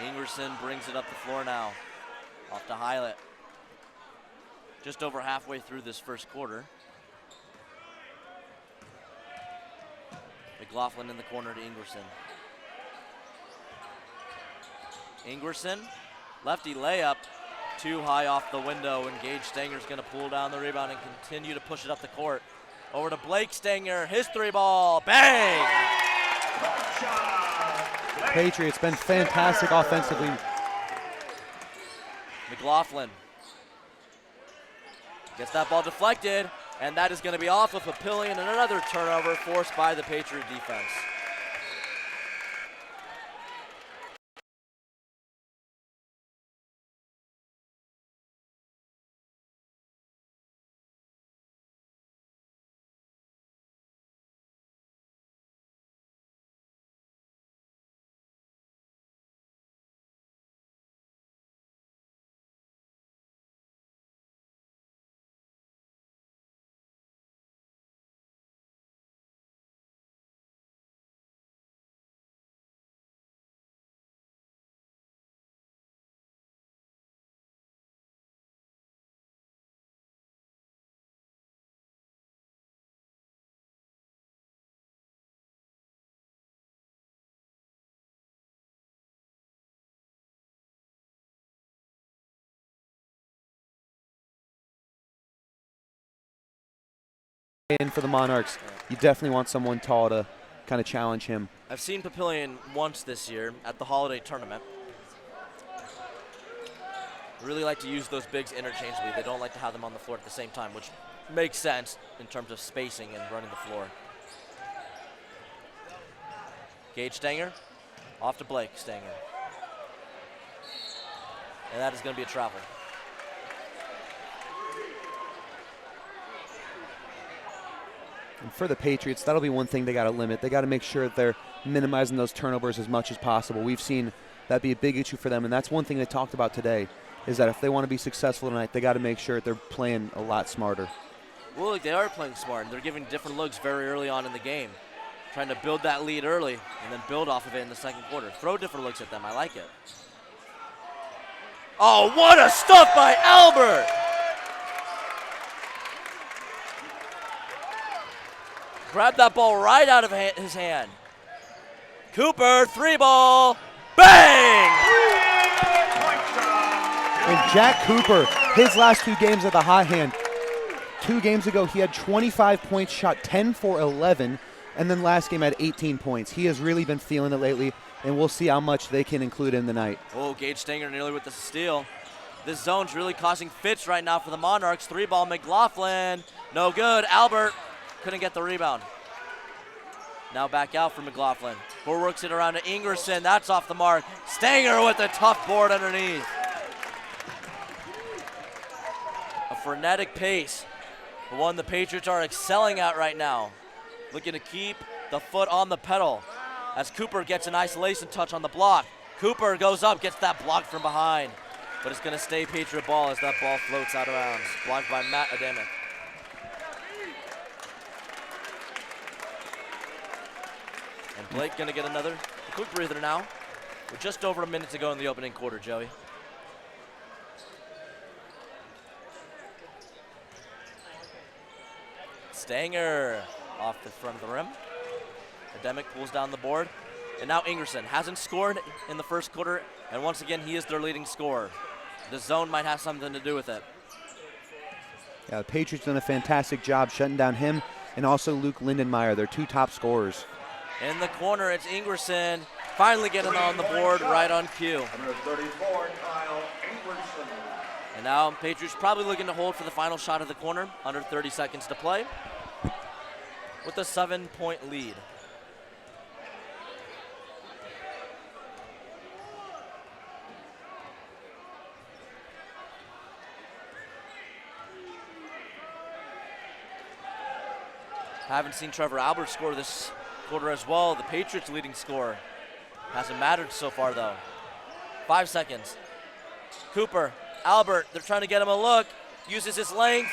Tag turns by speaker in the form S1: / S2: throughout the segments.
S1: Ingerson brings it up the floor now. Off to Hylett. Just over halfway through this first quarter. McLaughlin in the corner to Ingerson. Ingerson, lefty layup, too high off the window, and Gage Stanger's gonna pull down the rebound and continue to push it up the court. Over to Blake Stanger, his three ball, bang!
S2: Patriots been fantastic offensively.
S1: McLaughlin gets that ball deflected, and that is gonna be off of Papillion, and another turnover forced by the Patriot defense.
S2: In for the Monarchs, you definitely want someone tall to kind of challenge him.
S1: I've seen Papillion once this year at the holiday tournament. Really like to use those bigs interchangeably. They don't like to have them on the floor at the same time, which makes sense in terms of spacing and running the floor. Gage Stanger, off to Blake Stanger. And that is going to be a travel.
S2: And for the Patriots, that'll be one thing they got to limit. They got to make sure that they're minimizing those turnovers as much as possible. We've seen that be a big issue for them, and that's one thing they talked about today, is that if they want to be successful tonight, they got to make sure that they're playing a lot smarter.
S1: Well, look, they are playing smart. They're giving different looks very early on in the game, trying to build that lead early and then build off of it in the second quarter. Throw different looks at them. I like it. Oh, what a stuff by Albert! Grabbed that ball right out of his hand. Cooper, three ball, bang!
S2: And Jack Cooper, his last two games at the hot hand. 2 games ago, he had 25 points, shot 10 for 11, and then last game had 18 points. He has really been feeling it lately, and we'll see how much they can include in the night.
S1: Oh, Gage Stanger nearly with the steal. This zone's really causing fits right now for the Monarchs. Three ball, McLaughlin, no good. Albert couldn't get the rebound. Now back out for McLaughlin. Works it around to Ingerson. That's off the mark. Stanger with a tough board underneath. A frenetic pace. The one the Patriots are excelling at right now. Looking to keep the foot on the pedal as Cooper gets an isolation touch on the block. Cooper goes up, gets that block from behind. But it's going to stay Patriot ball as that ball floats out of bounds. Blocked by Matt Adamic. And Blake going to get another quick breather now. With just over a minute to go in the opening quarter, Joey. Stanger off the front of the rim. Ademic pulls down the board. And now Ingerson hasn't scored in the first quarter, and once again, he is their leading scorer. The zone might have something to do with it.
S2: Yeah, the Patriots done a fantastic job shutting down him and also Luke Lindenmeyer, their 2 top scorers.
S1: In the corner, it's Ingerson finally getting on the board right on cue. And now Patriots probably looking to hold for the final shot of the corner. Under 30 seconds to play with a 7-point lead. Haven't seen Trevor Albert score this quarter as well. The Patriots' leading scorer. Hasn't mattered so far, though. 5 seconds. Cooper, Albert, they're trying to get him a look. Uses his length.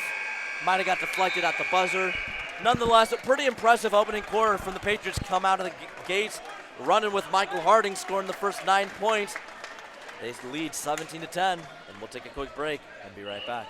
S1: Might have got deflected at the buzzer. Nonetheless, a pretty impressive opening quarter from the Patriots. Come out of the gates running with Michael Harding, scoring the first 9 points. They lead 17-10, and we'll take a quick break and be right back.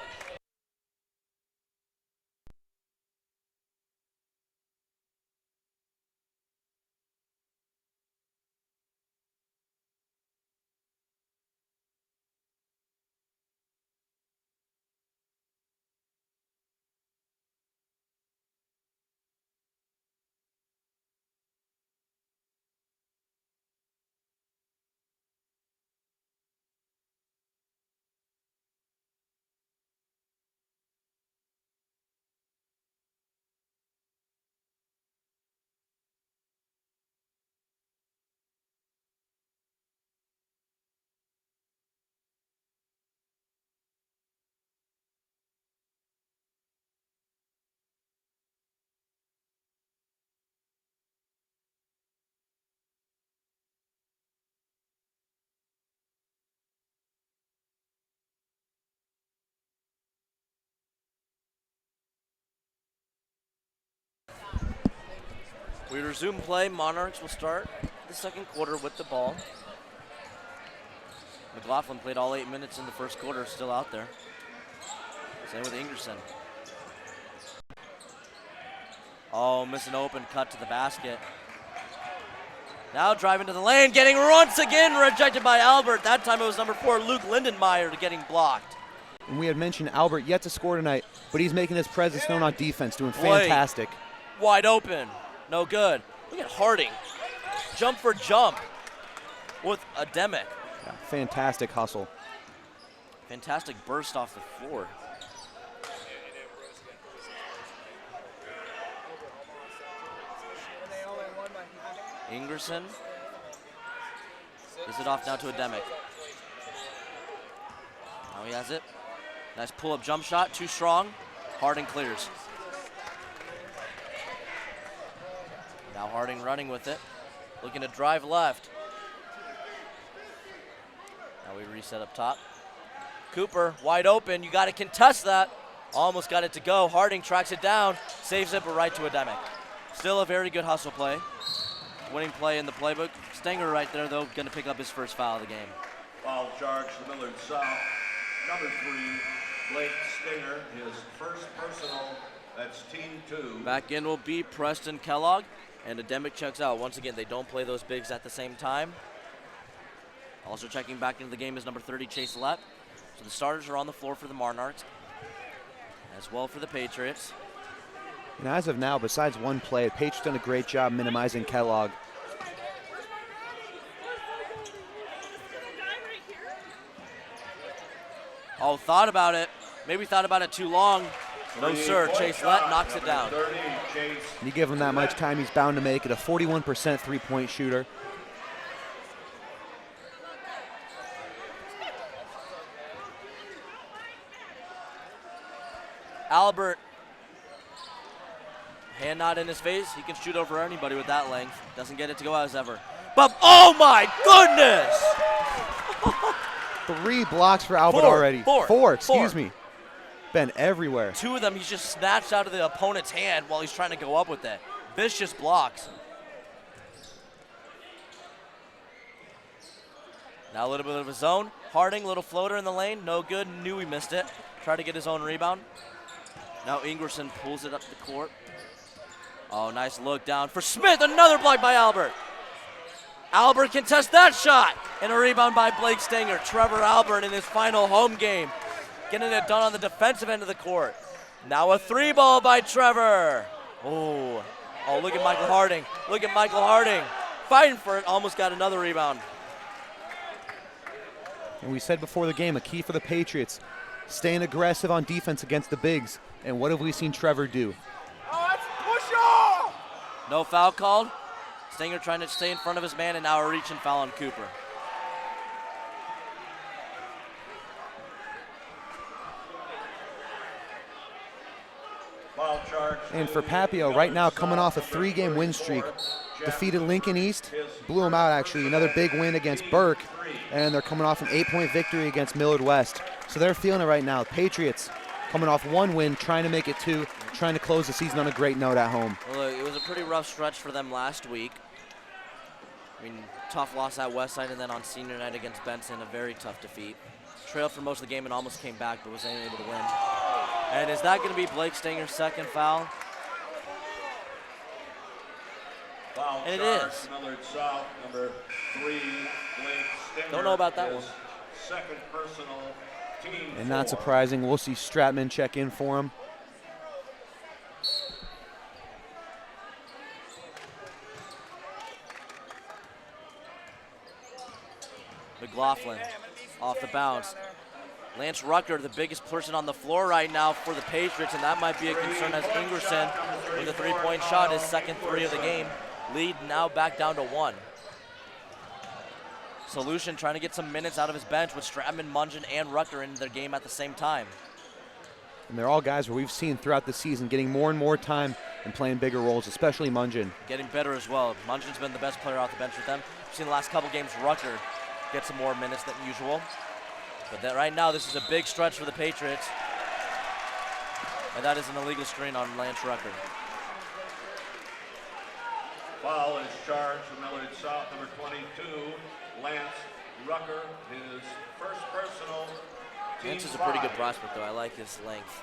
S1: We resume play. Monarchs will start the second quarter with the ball. McLaughlin played all 8 minutes in the first quarter, still out there. Same with Ingerson. Oh, missing open, cut to the basket. Now driving to the lane, getting once again rejected by Albert. That time it was number 4, Luke Lindenmeyer, getting blocked.
S2: And we had mentioned Albert yet to score tonight, but he's making his presence known on defense, doing fantastic.
S1: Wide open. No good. Look at Harding. Jump for jump with Ademic.
S2: Yeah, fantastic hustle.
S1: Fantastic burst off the floor. Ingerson. Gives it off now to Ademic. Now he has it. Nice pull-up jump shot. Too strong. Harding clears. Now Harding running with it, looking to drive left. Now we reset up top. Cooper, wide open, you gotta contest that. Almost got it to go. Harding tracks it down, saves it, but right to Ademic. Still a very good hustle play. Winning play in the playbook. Stenger right there, though, gonna pick up his first foul of the game.
S3: Foul charge to Millard South. Number 3, Blake Stenger, his first personal. That's team 2.
S1: Back in will be Preston Kellogg. And Ademic checks out. Once again, they don't play those bigs at the same time. Also checking back into the game is number 30, Chase Lett. So the starters are on the floor for the Monarchs, as well for the Patriots.
S2: And as of now, besides one play, the Patriots done a great job minimizing Kellogg.
S1: Oh, thought about it. Maybe thought about it too long. No, sir. Chase Lett knocks it down.
S3: 30, Chase.
S2: You give him that much time, he's bound to make it. A 41% three-point shooter.
S1: Albert. Hand nod in his face. He can shoot over anybody with that length. Doesn't get it to go as ever. But, oh my goodness!
S2: 3 blocks for Albert already. Four, excuse me. Been everywhere.
S1: 2 of them he's just snatched out of the opponent's hand while he's trying to go up with it. Vicious blocks. Now a little bit of a zone. Harding, little floater in the lane. No good. Knew he missed it. Tried to get his own rebound. Now Ingerson pulls it up the court. Oh, nice look down for Smith. Another block by Albert. Albert can test that shot. And a rebound by Blake Stenger. Trevor Albert in his final home game, getting it done on the defensive end of the court. Now a 3-ball by Trevor. Oh, look at Michael Harding. Look at Michael Harding. Fighting for it, almost got another rebound.
S2: And we said before the game, a key for the Patriots, staying aggressive on defense against the bigs. And what have we seen Trevor do?
S4: Oh, that's push off!
S1: No foul called. Stenger trying to stay in front of his man, and now a reach and foul on Cooper.
S2: And for Papio, right now coming off a 3-game win streak, defeated Lincoln East, blew them out actually, another big win against Burke, and they're coming off an 8-point victory against Millard West. So they're feeling it right now. Patriots coming off 1 win, trying to make it 2, trying to close the season on a great note at home.
S1: Well, it was a pretty rough stretch for them last week. I mean, tough loss at Westside, and then on senior night against Benson, a very tough defeat. Trailed for most of the game and almost came back, but was unable to win. And is that going to be Blake Stanger's second foul?
S3: Foul
S1: And it
S3: charge,
S1: is.
S3: Millard South, number 3, Blake Stinger.
S1: Don't know about that
S3: his
S1: one.
S3: Second personal, team
S2: And not
S3: 4.
S2: surprising, we'll see Stratman check in for him.
S1: McLaughlin off the bounce. Lance Rucker, the biggest person on the floor right now for the Patriots, and that might be a concern as Ingerson with a three-point shot, his second three of the game. Lead now back down to 1. Solution trying to get some minutes out of his bench with Stratman, Mungin, and Rucker in their game at the same time.
S2: And they're all guys where we've seen throughout the season getting more and more time and playing bigger roles, especially Mungin.
S1: Getting better as well. Mungin's been the best player off the bench with them. We've seen the last couple games Rucker get some more minutes than usual. But that right now, this is a big stretch for the Patriots. And that is an illegal screen on Lance Rucker.
S3: Foul is charged for Millard South, number 22, Lance Rucker, his first personal, team
S1: Lance is a pretty good
S3: 5.
S1: prospect, though. I like his length.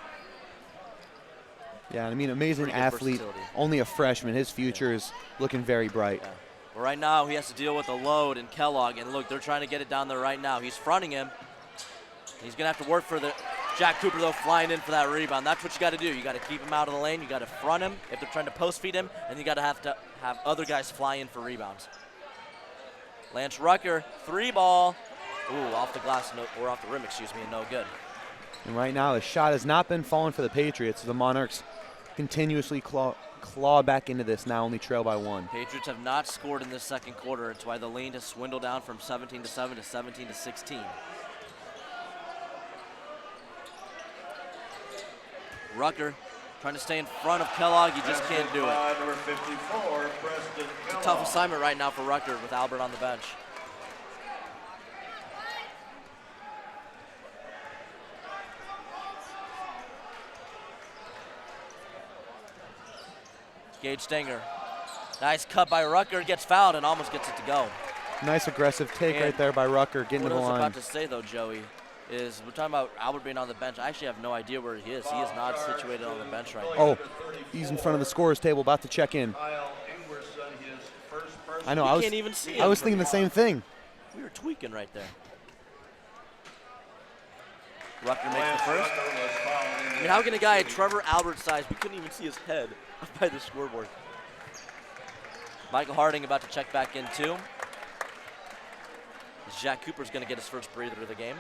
S2: Yeah, I mean, amazing
S1: Pretty good
S2: athlete,
S1: versatility.
S2: only a freshman. His future is looking very bright.
S1: Yeah. But right now, he has to deal with a load in Kellogg. And look, they're trying to get it down there right now. He's fronting him. He's going to have to work for the Jack Cooper, though, flying in for that rebound. That's what you got to do. You got to keep him out of the lane. You got to front him if they're trying to post feed him, and you got to have other guys fly in for rebounds. Lance Rucker, 3 ball. Ooh, off the glass, or off the rim, excuse me, and no good.
S2: And right now, the shot has not been falling for the Patriots. The Monarchs continuously claw back into this, now only trail by 1.
S1: Patriots have not scored in this second quarter. It's why the lead has swindled down from 17-7 to 17-16. Rucker trying to stay in front of Kellogg. He just can't do it.
S3: Number 54, Preston
S1: It's a tough
S3: Kellogg.
S1: assignment right now for Rucker with Albert on the bench. Gage Stenger. Nice cut by Rucker. Gets fouled and almost gets it to go.
S2: Nice aggressive take
S1: And
S2: right there by Rucker, getting
S1: What
S2: to
S1: I
S2: the
S1: was
S2: line.
S1: about to say, though, Joey, is we're talking about Albert being on the bench. I actually have no idea where he is. He is not situated on the bench right now.
S2: Oh, he's in front of the scorer's table, about to check in.
S3: Kyle Ingerson, his first personal.
S2: I know,
S1: We can't even see him
S2: I was
S1: from
S2: thinking the same thing.
S1: We were tweaking right there. Rucker makes
S3: Lance
S1: the first.
S3: Rucker was fouled in
S1: I
S3: the
S1: mean, how can a guy at
S3: executing.
S1: Trevor Albert's size, we couldn't even see his head up by the scoreboard. Michael Harding about to check back in too. Jack Cooper's going to get his first breather of the game.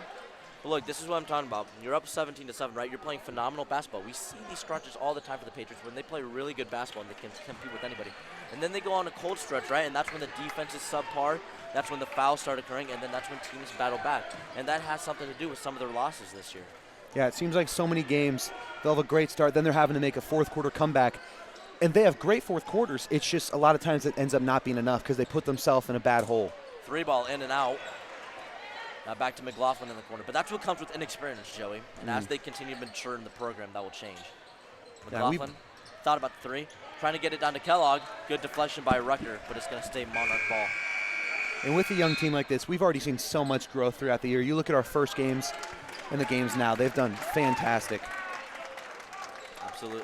S1: But look, this is what I'm talking about. You're up 17-7, right? You're playing phenomenal basketball. We see these stretches all the time for the Patriots when they play really good basketball and they can compete with anybody. And then they go on a cold stretch, right? And that's when the defense is subpar. That's when the fouls start occurring, and then that's when teams battle back. And that has something to do with some of their losses this year.
S2: Yeah, it seems like so many games, they'll have a great start, then they're having to make a fourth quarter comeback. And they have great fourth quarters. It's just a lot of times it ends up not being enough because they put themselves in a bad hole.
S1: 3 ball in and out. Now back to McLaughlin in the corner. But that's what comes with inexperience, Joey. And as they continue to mature in the program, that will change.
S2: Yeah,
S1: McLaughlin thought about the 3. Trying to get it down to Kellogg. Good deflection by Rucker, but it's going to stay Monarch ball.
S2: And with a young team like this, we've already seen so much growth throughout the year. You look at our first games and the games now, they've done fantastic.
S1: Absolutely.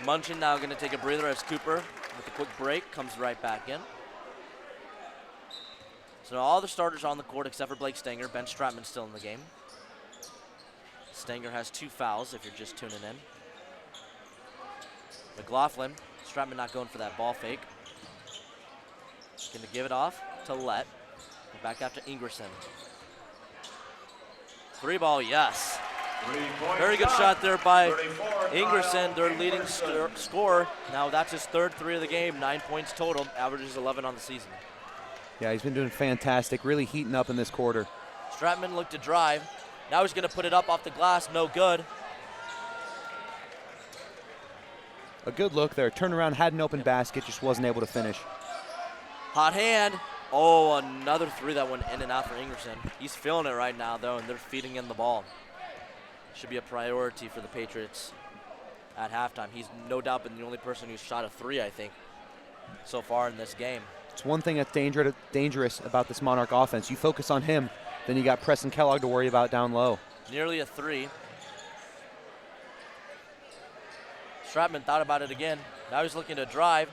S1: Munchin now going to take a breather as Cooper, with a quick break, comes right back in. So all the starters on the court except for Blake Stanger. Ben Stratman still in the game. Stanger has 2 fouls if you're just tuning in. McLaughlin, Stratman not going for that ball fake. Going to give it off to Lett. Back out to Ingerson. 3 ball, yes.
S3: Three-point
S1: Very good shot there by
S3: 34,
S1: Ingerson,
S3: Kyle
S1: their leading
S3: Ingerson.
S1: scorer. Now that's his 3rd 3 of the game, 9 points total, averages 11 on the season.
S2: Yeah, he's been doing fantastic, really heating up in this quarter.
S1: Stratman looked to drive. Now he's going to put it up off the glass, no good.
S2: A good look there. Turnaround, had an open basket, just wasn't able to finish.
S1: Hot hand. Oh, another 3 that went in and out for Ingerson. He's feeling it right now, though, and they're feeding in the ball. Should be a priority for the Patriots. at halftime. He's no doubt been the only person who's shot a 3, I think, so far in this game.
S2: It's one thing that's dangerous about this Monarch offense. You focus on him, then you got Preston Kellogg to worry about down low.
S1: Nearly a 3. Stratman thought about it again. Now he's looking to drive.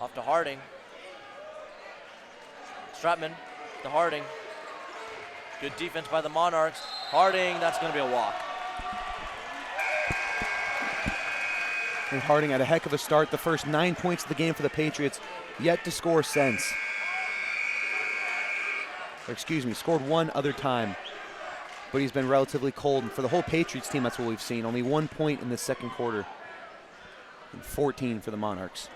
S1: Off to Harding. Stratman to Harding. Good defense by the Monarchs. Harding, that's going to be a walk.
S2: And Harding had a heck of a start. The first 9 points of the game for the Patriots, yet to score since. Or excuse me, scored one other time. But he's been relatively cold. And for the whole Patriots team, that's what we've seen. Only 1 point in the second quarter. And 14 for the Monarchs.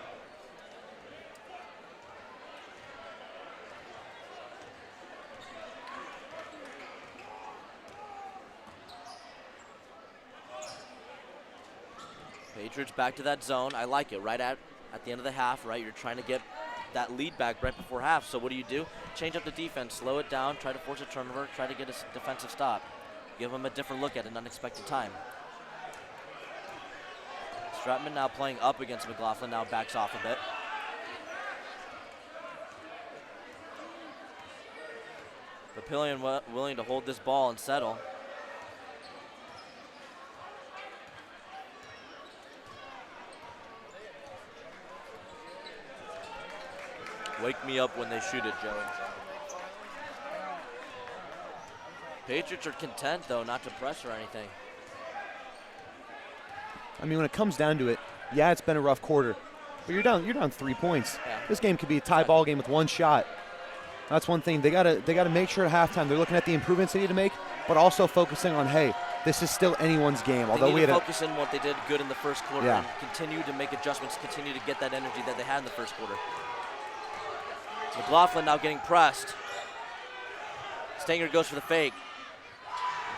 S1: Patriots back to that zone. I like it. Right at the end of the half, right? You're trying to get that lead back right before half. So what do? Change up the defense, slow it down, try to force a turnover, try to get a defensive stop. Give them a different look at an unexpected time. Stratman now playing up against McLaughlin, now backs off a bit. Papillion willing to hold this ball and settle. Wake me up when they shoot it, Joey. Patriots are content, though, not to press or anything.
S2: I mean, when it comes down to it, yeah, it's been a rough quarter, but you're down 3 points.
S1: Yeah.
S2: This game could be a tie ball game with one shot. That's one thing. They gotta make sure at halftime they're looking at the improvements they need to make, but also focusing on, hey, this is still anyone's game. Although
S1: we had to focus on what they did good in the first quarter,
S2: yeah,
S1: and continue to make adjustments, continue to get that energy that they had in the first quarter. McLaughlin now getting pressed. Stanger goes for the fake.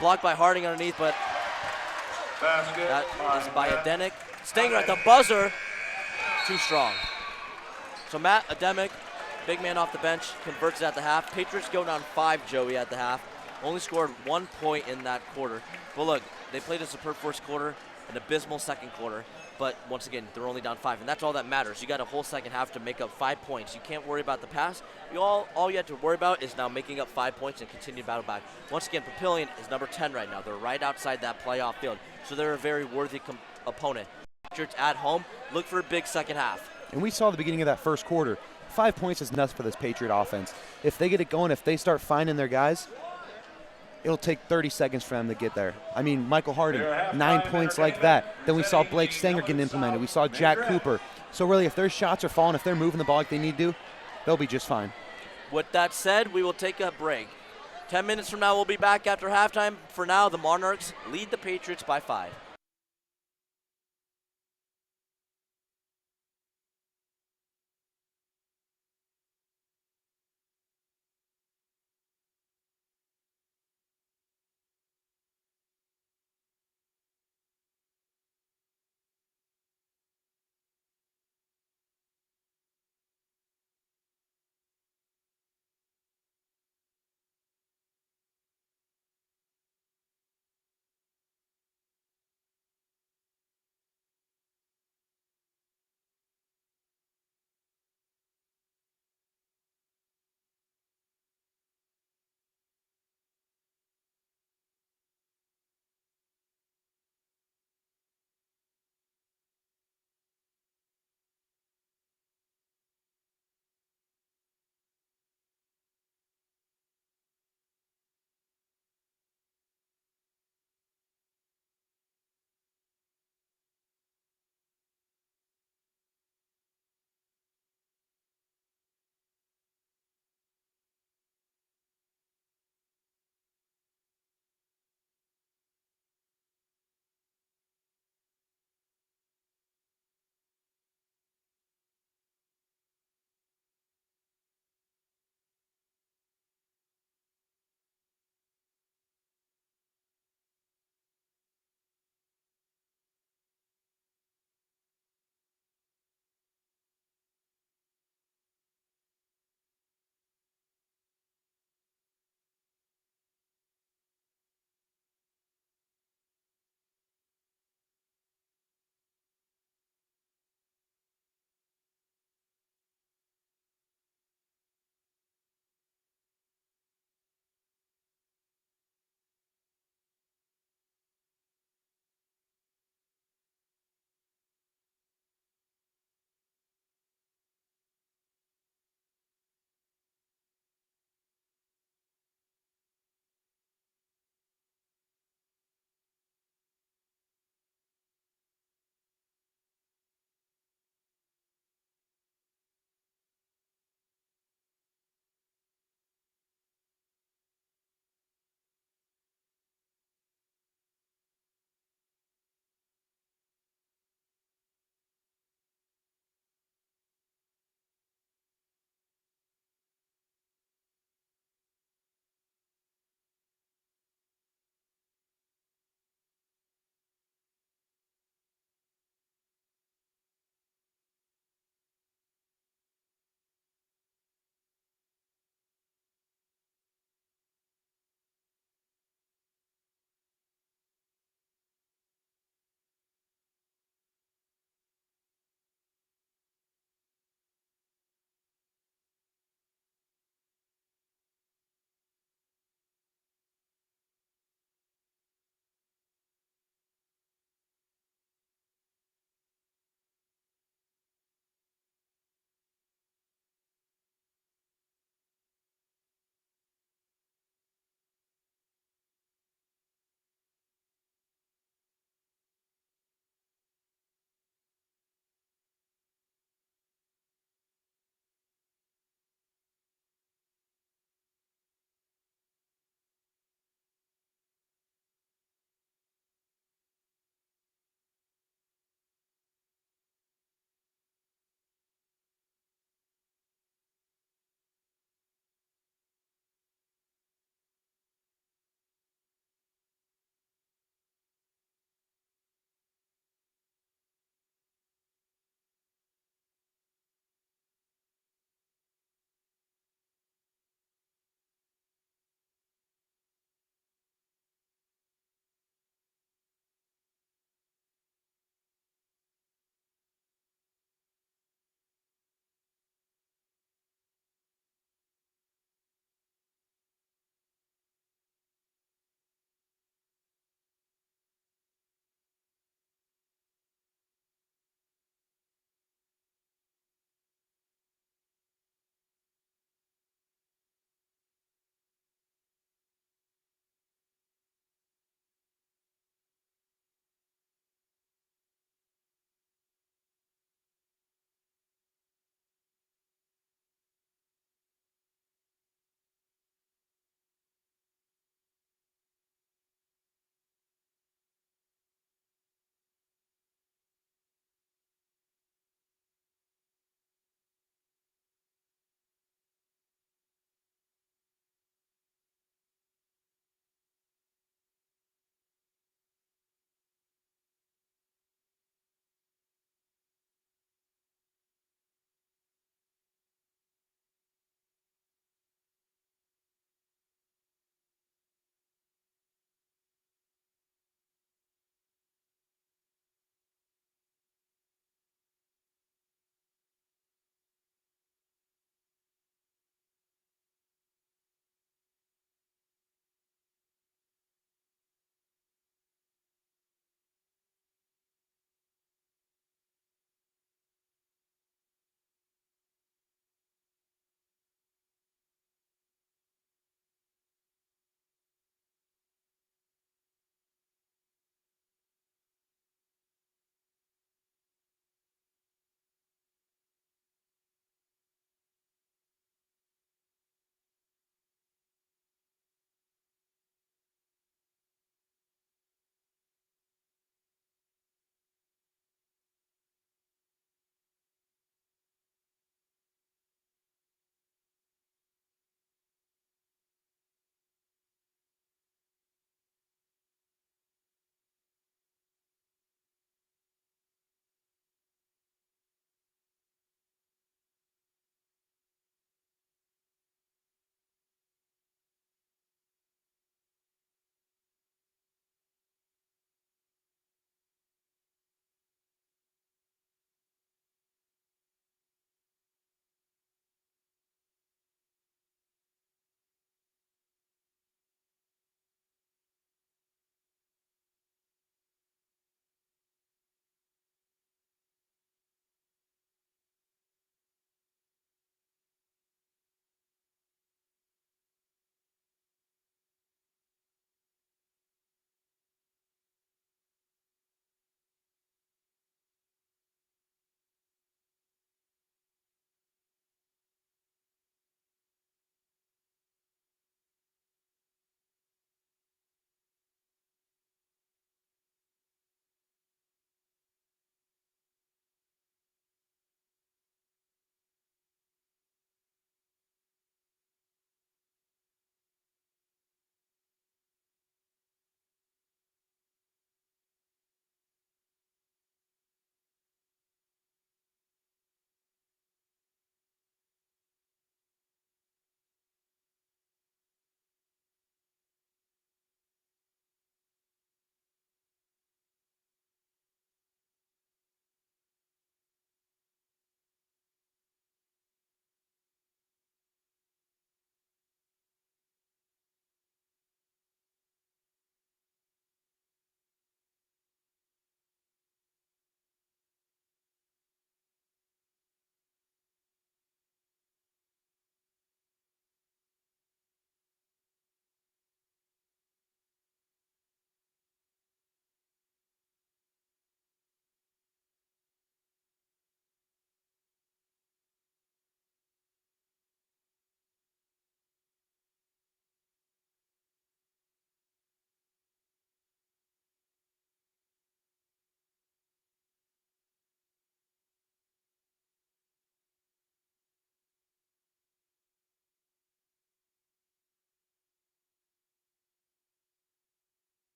S1: Blocked by Harding underneath, but
S3: Basket
S1: that is by Adenic. Stanger at the buzzer. Too strong. So Matt Ademic, big man off the bench, converts it at the half. Patriots go down 5, Joey, at the half. Only scored 1 point in that quarter. But look, they played a superb first quarter, an abysmal second quarter. But once again, they're only down 5, and that's all that matters. You got a whole second half to make up 5 points. You can't worry about the pass. All you have to worry about is now making up 5 points and continue to battle back. Once again, Papillion is number 10 right now. They're right outside that playoff field, so they're a very worthy opponent. Patriots at home, look for a big second half.
S2: And we saw the beginning of that first quarter. 5 points is nuts for this Patriot offense. If they get it going, if they start finding their guys, it'll take 30 seconds for them to get there. I mean, Michael Harding, 9 points like that. Then we saw Blake Stanger getting implemented. We saw Jack Cooper. So really, if their shots are falling, if they're moving the ball like they need to, they'll be just fine.
S1: With that said, we will take a break. 10 minutes from now, we'll be back after halftime. For now, the Monarchs lead the Patriots by 5.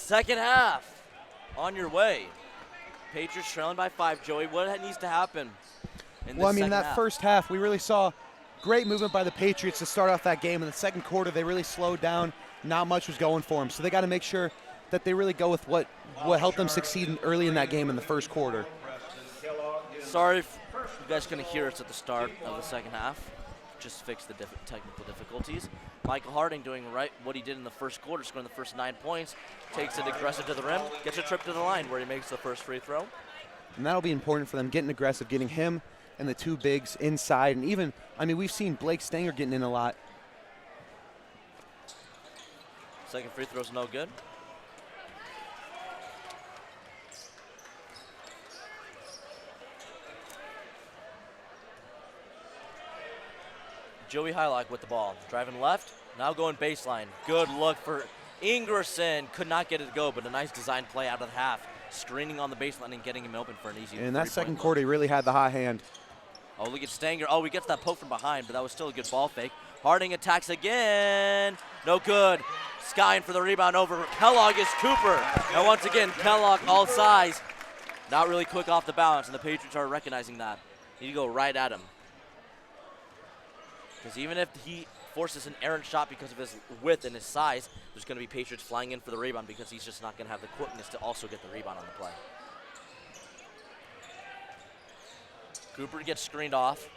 S1: Second half on your way. Patriots trailing by 5. Joey, what needs to happen in this
S2: Well, I mean,
S1: second
S2: that
S1: half?
S2: first half, we really saw great movement by the Patriots to start off that game. In the second quarter, they really slowed down. Not much was going for them. So they got to make sure that they really go with what helped them succeed early in that game in the first quarter.
S1: Sorry if you guys couldn't hear us at the start of the second half. Just fix the technical difficulties. Michael Harding doing right what he did in the first quarter, scoring the first 9 points, takes it aggressive to the rim, gets a trip to the line where he makes the first free throw.
S2: And that'll be important for them, getting aggressive, getting him and the two bigs inside. And even, I mean, we've seen Blake Stanger getting in a lot.
S1: Second free throw's no good. Joey Hylock with the ball, driving left, now going baseline. Good look for Ingerson, could not get it to go, but a nice design play out of the half. Screening on the baseline and getting him open for an easy.
S2: And in that second quarter, he really had the hot hand.
S1: Oh, look at Stanger. Oh, he gets that poke from behind, but that was still a good ball fake. Harding attacks again. No good. Skying for the rebound over. Kellogg is Cooper. And once again, Kellogg all size. Not really quick off the bounce, and the Patriots are recognizing that. Need to go right at him. Because even if he forces an errant shot because of his width and his size, there's going to be Patriots flying in for the rebound because he's just not going to have the quickness to also get the rebound on the play. Cooper gets screened off.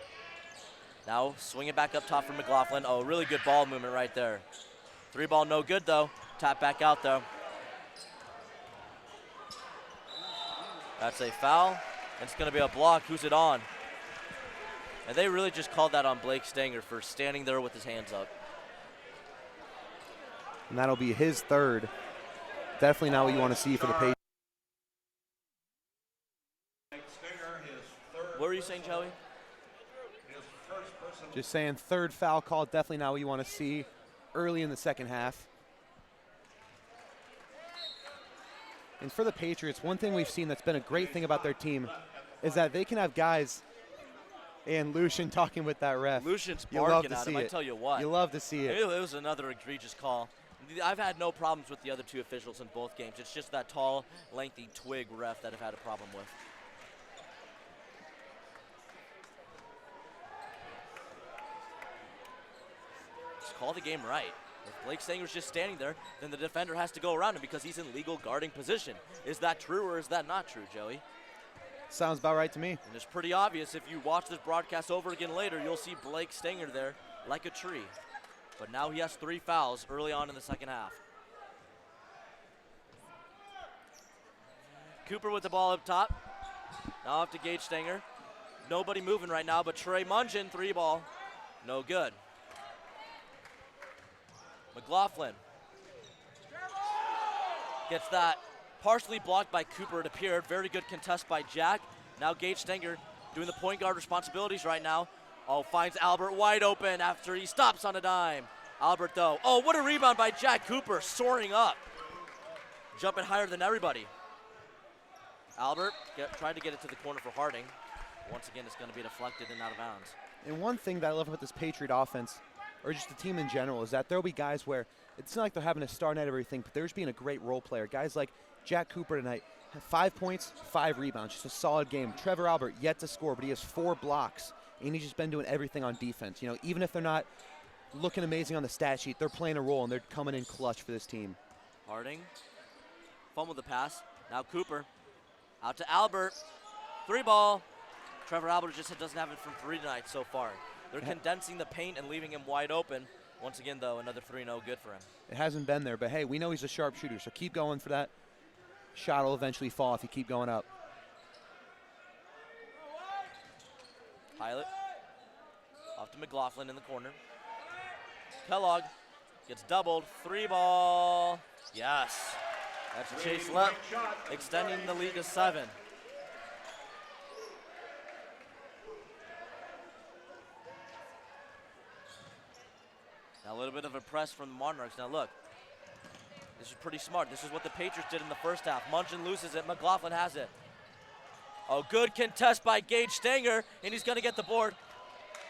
S1: Now swing it back up top for McLaughlin. Oh, really good ball movement right there. 3 ball no good though. Tap back out though. That's a foul. It's going to be a block. Who's it on? And they really just called that on Blake Stanger for standing there with his hands up.
S2: And that'll be his third. Definitely not what you want to see for the Patriots.
S1: What were you saying, Joey?
S2: Just saying, third foul call, definitely not what you want to see early in the second half. And for the Patriots, one thing we've seen that's been a great thing about their team is that they can have guys, and Lucian talking with that ref.
S1: Lucian's
S2: You love
S1: barking
S2: to
S1: at
S2: see
S1: him, I
S2: it.
S1: tell you what.
S2: You love to see it.
S1: It was another egregious call. I've had no problems with the other 2 officials in both games. It's just that tall, lengthy twig ref that I've had a problem with. Just call the game right. If Blake Stanger's just standing there, then the defender has to go around him because he's in legal guarding position. Is that true or is that not true, Joey?
S2: Sounds about right to me.
S1: And it's pretty obvious. If you watch this broadcast over again later, you'll see Blake Stanger there like a tree. But now he has 3 fouls early on in the second half. Cooper with the ball up top. Now off to Gage Stanger. Nobody moving right now, but Trey Mungeon, 3 ball. No good. McLaughlin gets that partially blocked by Cooper, it appeared. Very good contest by Jack. Now Gage Stanger doing the point guard responsibilities right now. Oh, finds Albert wide open after he stops on a dime. Albert though, oh, what a rebound by Jack Cooper, soaring up. Jumping higher than everybody. Albert tried to get it to the corner for Harding. Once again, it's going to be deflected and out of bounds.
S2: And one thing that I love about this Patriot offense, or just the team in general, is that there'll be guys where it's not like they're having a star night or everything, but they're just being a great role player. Guys like Jack Cooper tonight had 5 points, 5 rebounds, just a solid game. Trevor Albert yet to score, but he has 4 blocks, and he's just been doing everything on defense. You know, even if they're not looking amazing on the stat sheet, they're playing a role, and they're coming in clutch for this team.
S1: Harding, fumbled the pass. Now Cooper, out to Albert, 3 ball. Trevor Albert just doesn't have it from 3 tonight so far. They're condensing the paint and leaving him wide open. Once again, though, another 3 no good for him.
S2: It hasn't been there, but hey, we know he's a sharp shooter, so keep going for that. Shot will eventually fall if you keep going up.
S1: Pilot off to McLaughlin in the corner. Kellogg gets doubled, 3 ball. Yes, that's Chase Lepp, extending the lead to 7. Now a little bit of a press from the Monarchs. Now look, this is pretty smart. This is what the Patriots did in the first half. Mungeon loses it, McLaughlin has it. Oh, good contest by Gage Stanger, and he's gonna get the board.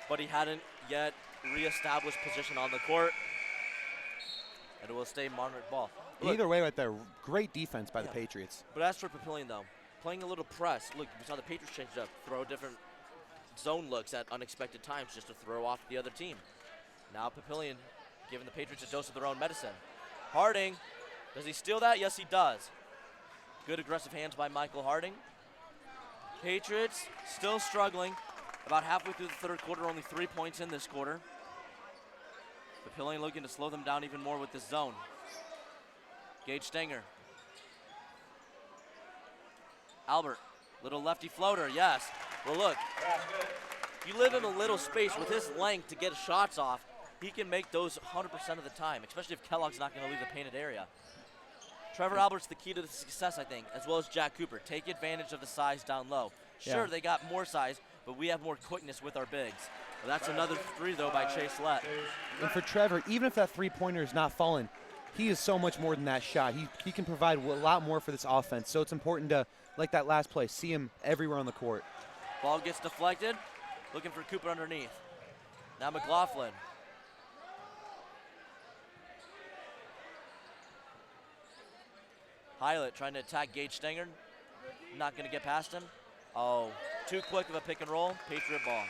S1: But he hadn't yet reestablished position on the court. and it will stay Monarch ball. Look,
S2: Either way right there, great defense by the Patriots.
S1: but as for Papillion, though, playing a little press. Look, we saw the Patriots change it up, throw different zone looks at unexpected times just to throw off the other team. Now Papillion giving the Patriots a dose of their own medicine. Harding, does he steal that? Yes, he does. Good aggressive hands by Michael Harding. Patriots still struggling. About halfway through the third quarter, only 3 points in this quarter. Papillion looking to slow them down even more with this zone. Gage Stenger. Albert, little lefty floater, yes. Well, look, you live in a little space with his length to get shots off. He can make those 100% of the time, especially if Kellogg's not going to leave the painted area. Trevor Albert's the key to the success, I think, as well as Jack Cooper. Take advantage of the size down low. Sure, they got more size, but we have more quickness with our bigs. Well, that's another three, though, by Chase Lett.
S2: And for Trevor, even if that three-pointer is not falling, he is so much more than that shot. He can provide a lot more for this offense. So it's important to, like that last play, see him everywhere on the court.
S1: Ball gets deflected. Looking for Cooper underneath. Now McLaughlin. Hylett trying to attack Gage Stenger. Not going to get past him. Oh, too quick of a pick and roll. Patriot ball.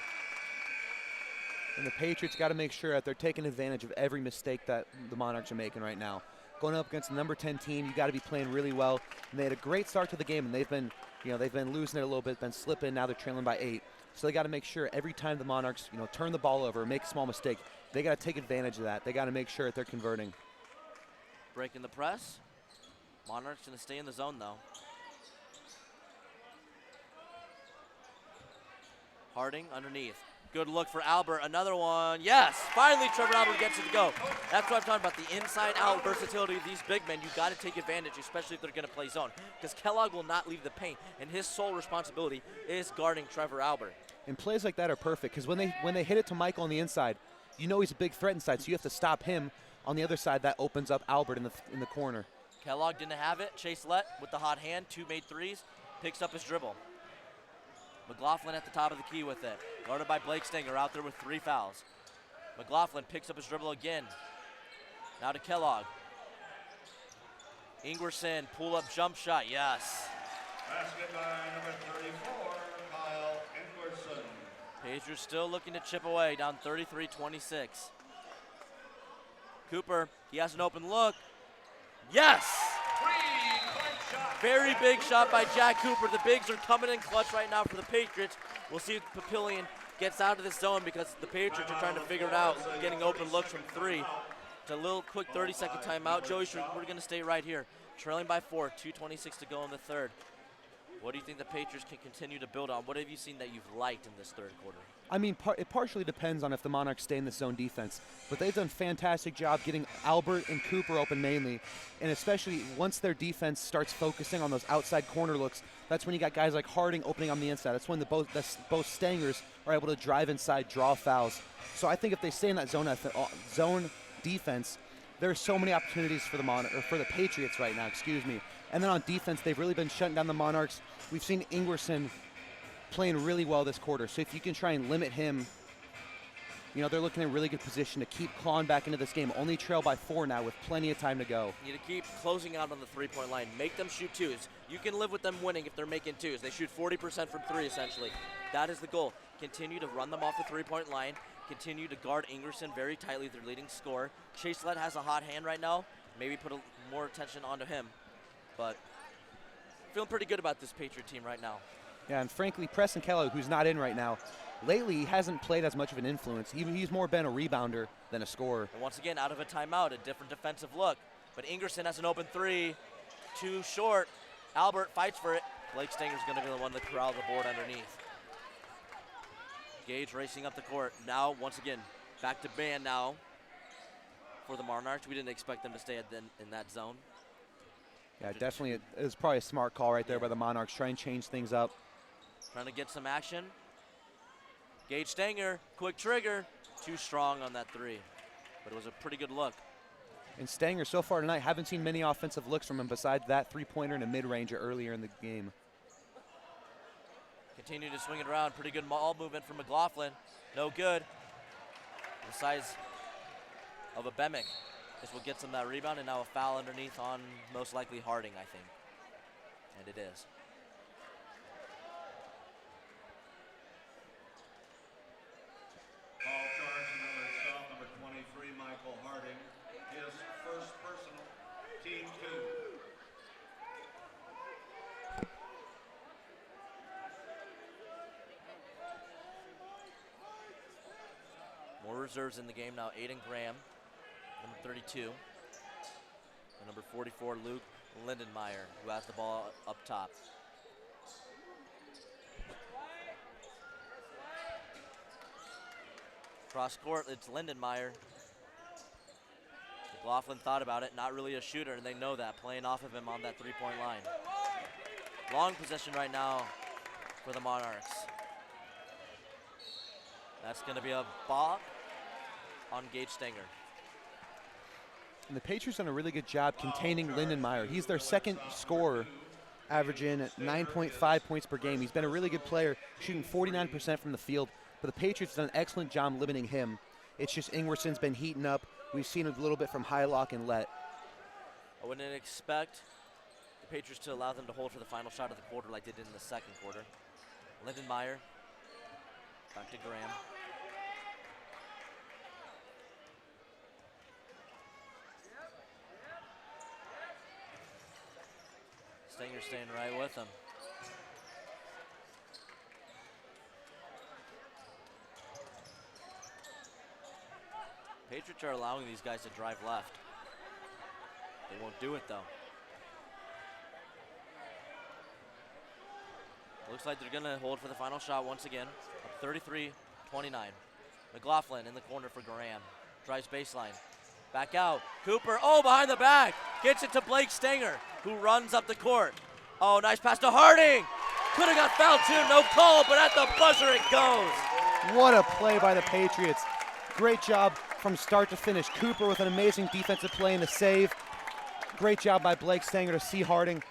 S2: And the Patriots got to make sure that they're taking advantage of every mistake that the Monarchs are making right now. Going up against the number 10 team, you got to be playing really well. And they had a great start to the game, and they've been losing it a little bit, been slipping. Now they're trailing by 8. So they got to make sure every time the Monarchs, turn the ball over, make a small mistake, they got to take advantage of that. They got to make sure that they're converting.
S1: Breaking the press. Monarchs going to stay in the zone, though. Harding underneath. Good look for Albert. Another one. Yes! Finally, Trevor Albert gets it to go. That's what I'm talking about, the inside-out versatility of these big men. You've got to take advantage, especially if they're going to play zone, because Kellogg will not leave the paint, and his sole responsibility is guarding Trevor Albert.
S2: And plays like that are perfect, because when they hit it to Michael on the inside, he's a big threat inside, so you have to stop him on the other side. That opens up Albert in the corner.
S1: Kellogg didn't have it. Chase Lett with the hot hand, 2 made threes, picks up his dribble. McLaughlin at the top of the key with it. Guarded by Blake Stenger out there with 3 fouls. McLaughlin picks up his dribble again. Now to Kellogg. Ingerson, pull-up jump shot, yes.
S3: Basket by number 34, Kyle Ingerson.
S1: Pacers still looking to chip away, down 33-26. Cooper, he has an open look. Yes! Very big shot by Jack Cooper. The bigs are coming in clutch right now for the Patriots. We'll see if Papillion gets out of this zone because the Patriots are trying to figure it out, getting open looks from 3. It's a little quick 30-second timeout. Joey, we're going to stay right here. Trailing by 4, 2:26 to go in the third. What do you think the Patriots can continue to build on? What have you seen that you've liked in this third quarter?
S2: It partially depends on if the Monarchs stay in this zone defense, but they've done a fantastic job getting Albert and Cooper open mainly, and especially once their defense starts focusing on those outside corner looks, that's when you got guys like Harding opening on the inside. That's when both Stangers are able to drive inside, draw fouls. So I think if they stay in that zone defense, there are so many opportunities for the Patriots right now. And then on defense, they've really been shutting down the Monarchs. We've seen Ingerson playing really well this quarter. So if you can try and limit him, they're looking in a really good position to keep clawing back into this game. Only trail by 4 now with plenty of time to go.
S1: You need to keep closing out on the three-point line. Make them shoot 2s. You can live with them winning if they're making 2s. They shoot 40% from 3, essentially. That is the goal. Continue to run them off the three-point line. Continue to guard Ingerson very tightly, their leading scorer. Chase Lett has a hot hand right now. Maybe put more attention onto him. But feeling pretty good about this Patriot team right now.
S2: Yeah, and frankly, Preston Kellogg, who's not in right now, lately he hasn't played as much of an influence. He's more been a rebounder than a scorer.
S1: And once again, out of a timeout, a different defensive look. But Ingerson has an open 3, too short. Albert fights for it. Blake Stanger's going to be the one to corral the board underneath. Gage racing up the court. Now, once again, back to man now for the Monarchs. We didn't expect them to stay in that zone.
S2: Yeah, definitely. It was probably a smart call right there by the Monarchs. Try and change things up.
S1: Trying to get some action. Gage Stanger, quick trigger. Too strong on that 3. But it was a pretty good look.
S2: And Stanger, so far tonight, haven't seen many offensive looks from him besides that three-pointer and a mid-ranger earlier in the game.
S1: Continue to swing it around. Pretty good ball movement from McLaughlin. No good. The size of a Bemick. is what gets him that rebound, and now a foul underneath on most likely Harding, I think. And it is.
S3: Foul charge to Millard South, number 23, Michael Harding. His first personal, team 2.
S1: More reserves in the game now. Aiden Graham, number 32. And number 44, Luke Lindenmeyer, who has the ball up top. Cross court, it's Lindenmeyer. McLaughlin thought about it, not really a shooter, and they know that, playing off of him on that three-point line. Long possession right now for the Monarchs. That's going to be a ball on Gage Stenger.
S2: And the Patriots done a really good job containing Lindenmeyer. He's their second scorer, averaging 9.5 points per game. He's been a really good player, shooting 49% from the field. But the Patriots done an excellent job limiting him. It's just Ingwerson's been heating up. We've seen a little bit from Hylock and Lett.
S1: I wouldn't expect the Patriots to allow them to hold for the final shot of the quarter like they did in the second quarter. Lindenmeyer, back to Graham. Stenger staying right with him. Patriots are allowing these guys to drive left. They won't do it though. Looks like they're gonna hold for the final shot once again. Up 33-29. McLaughlin in the corner for Graham. Drives baseline. Back out. Cooper, oh, behind the back. Gets it to Blake Stenger, who runs up the court. Oh, nice pass to Harding. Could have got fouled too, no call, but at the buzzer it goes.
S2: What a play by the Patriots. Great job from start to finish. Cooper with an amazing defensive play and the save. Great job by Blake Stenger to see Harding.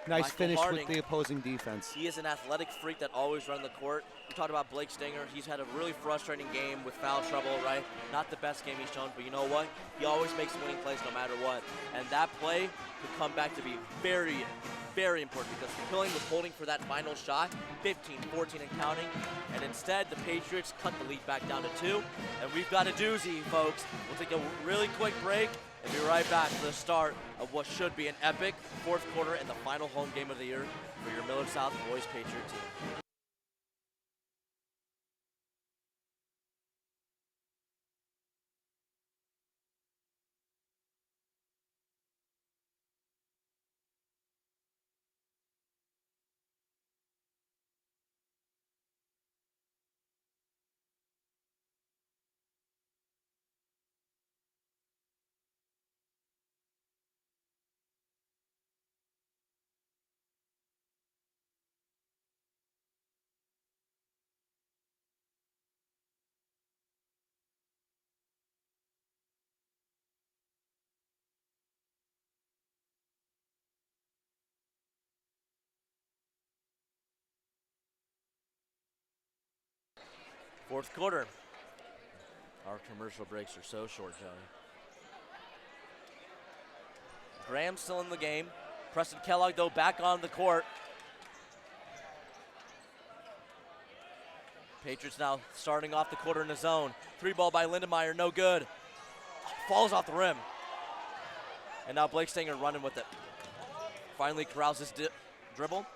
S2: Nice
S1: Michael
S2: finish
S1: Harding,
S2: with the opposing defense.
S1: He is an athletic freak that always runs the court. We talked about Blake Stenger. He's had a really frustrating game with foul trouble, right? Not the best game he's shown, but you know what? He always makes winning plays no matter what. And that play could come back to be very, very important because Papillion was holding for that final shot, 15, 14 and counting. And instead, the Patriots cut the lead back down to 2. And we've got a doozy, folks. We'll take a really quick break and be right back for the start of what should be an epic fourth quarter and the final home game of the year for your Millard South boys Patriot team. Fourth quarter. Our commercial breaks are so short, Joey. Graham still in the game. Preston Kellogg, though, back on the court. Patriots now starting off the quarter in the zone. 3-ball by Lindenmeyer, no good. Falls off the rim. And now Blake Stenger running with it. Finally corrals his dribble.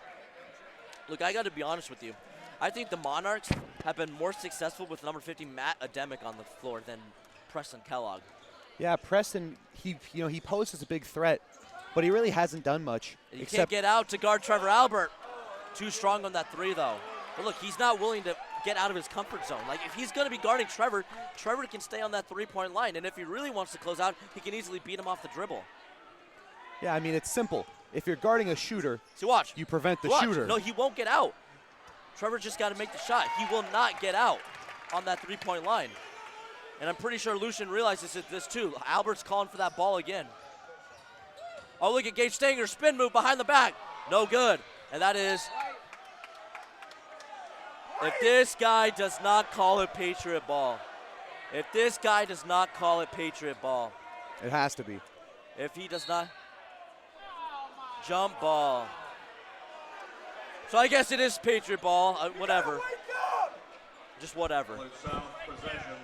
S1: Look, I got to be honest with you. I think the Monarchs have been more successful with number 50 Matt Ademic on the floor than Preston Kellogg.
S2: Yeah, Preston, he poses a big threat, but he really hasn't done much.
S1: He can't get out to guard Trevor Albert. Too strong on that 3, though. But look, he's not willing to get out of his comfort zone. Like, if he's going to be guarding Trevor, Trevor can stay on that 3-point line. And if he really wants to close out, he can easily beat him off the dribble.
S2: Yeah, I mean, it's simple. If you're guarding a shooter,
S1: see, watch.
S2: You prevent the shooter.
S1: No, he won't get out. Trevor just got to make the shot. He will not get out on that 3-point line. And I'm pretty sure Lucian realizes this too. Albert's calling for that ball again. Oh, look at Gage Stenger, spin move behind the back. No good. And that is, if this guy does not call it Patriot ball,
S2: It has to be.
S1: If he does not, jump ball. So I guess it is Patriot ball, whatever. Just whatever.
S3: Millard South possession.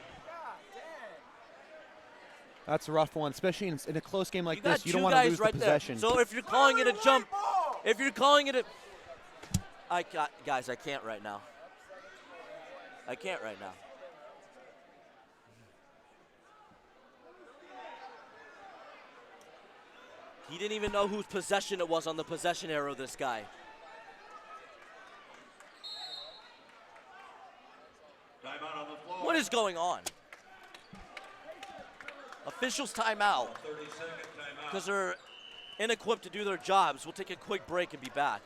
S2: That's a rough one, especially in a close game like
S1: You got
S2: this. You don't
S1: two
S2: want to
S1: guys
S2: lose
S1: right
S2: the
S1: there.
S2: possession.
S1: So if you're calling it a jump, if you're calling it a, guys, I can't right now. I can't right now. He didn't even know whose possession it was on the possession arrow, this guy.
S3: Timeout on the floor.
S1: What is going on? Officials timeout
S3: 30-second timeout.
S1: because they're inequipped to do their jobs. We'll take a quick break and be back.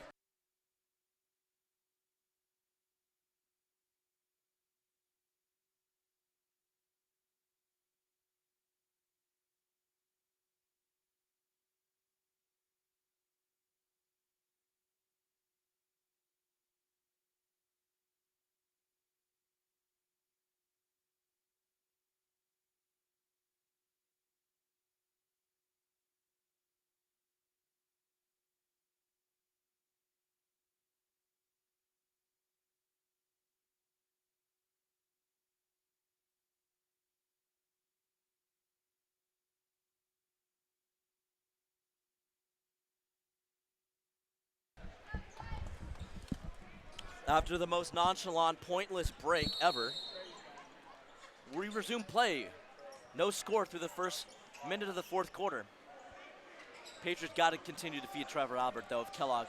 S1: After the most nonchalant, pointless break ever, we resume play. No score through the first minute of the fourth quarter. Patriots got to continue to feed Trevor Albert, though, if Kellogg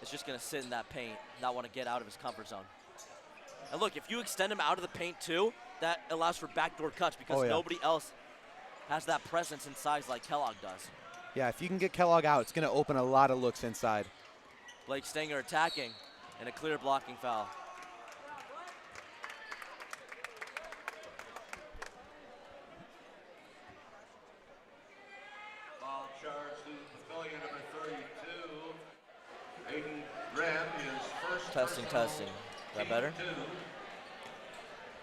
S1: is just going to sit in that paint, not want to get out of his comfort zone. And look, if you extend him out of the paint, too, that allows for backdoor cuts because nobody else has that presence and size like Kellogg does.
S2: Yeah, if you can get Kellogg out, it's going to open a lot of looks inside.
S1: Blake Stanger attacking. And a clear blocking foul.
S3: Foul charge to Papillion, number 32. Aiden Graham, his first
S1: Testing. Is that better?
S3: 2.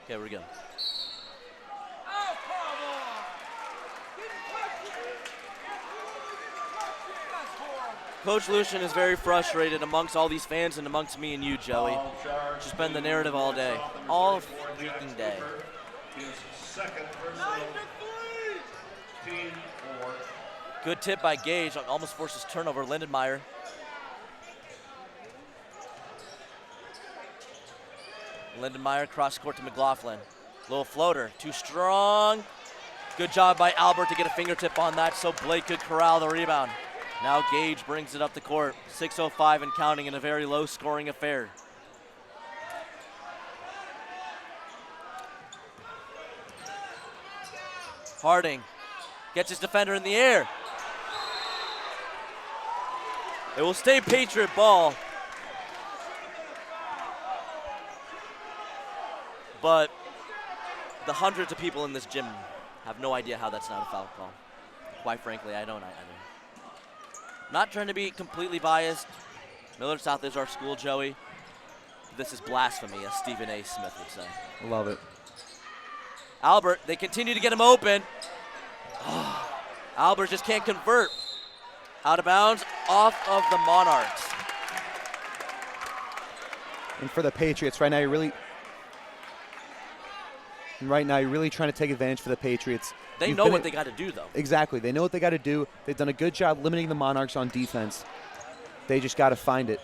S1: Okay, we're good.
S4: Oh, come on! Didn't touch it! That's horrible.
S1: Coach Lucian is very frustrated amongst all these fans and amongst me and you, Joey.
S3: Foul charge
S1: Just been the
S3: to
S1: narrative all day.
S3: Millard South, number
S1: All
S3: 34,
S1: freaking
S3: Jax
S1: day.
S3: Cooper. His second personal
S4: 9-3!
S3: team 4.
S1: Good tip by Gage. Almost forces turnover. Lindenmeyer. Lindenmeyer cross court to McLaughlin. Little floater. Too strong. Good job by Albert to get a fingertip on that so Blake could corral the rebound. Now Gage brings it up the court. 6:05 and counting in a very low-scoring affair. Harding gets his defender in the air. It will stay Patriot ball. But the hundreds of people in this gym have no idea how that's not a foul call. Quite frankly, I don't either. Not trying to be completely biased. Millard South is our school, Joey. This is blasphemy, as Stephen A. Smith would say.
S2: Love it.
S1: Albert, they continue to get him open. Albert just can't convert. Out of bounds, off of the Monarchs.
S2: And for the Patriots, right now you're really trying to take advantage for the Patriots.
S1: They know what they got to do, though.
S2: Exactly. They know what they got to do. They've done a good job limiting the Monarchs on defense. They just got to find it.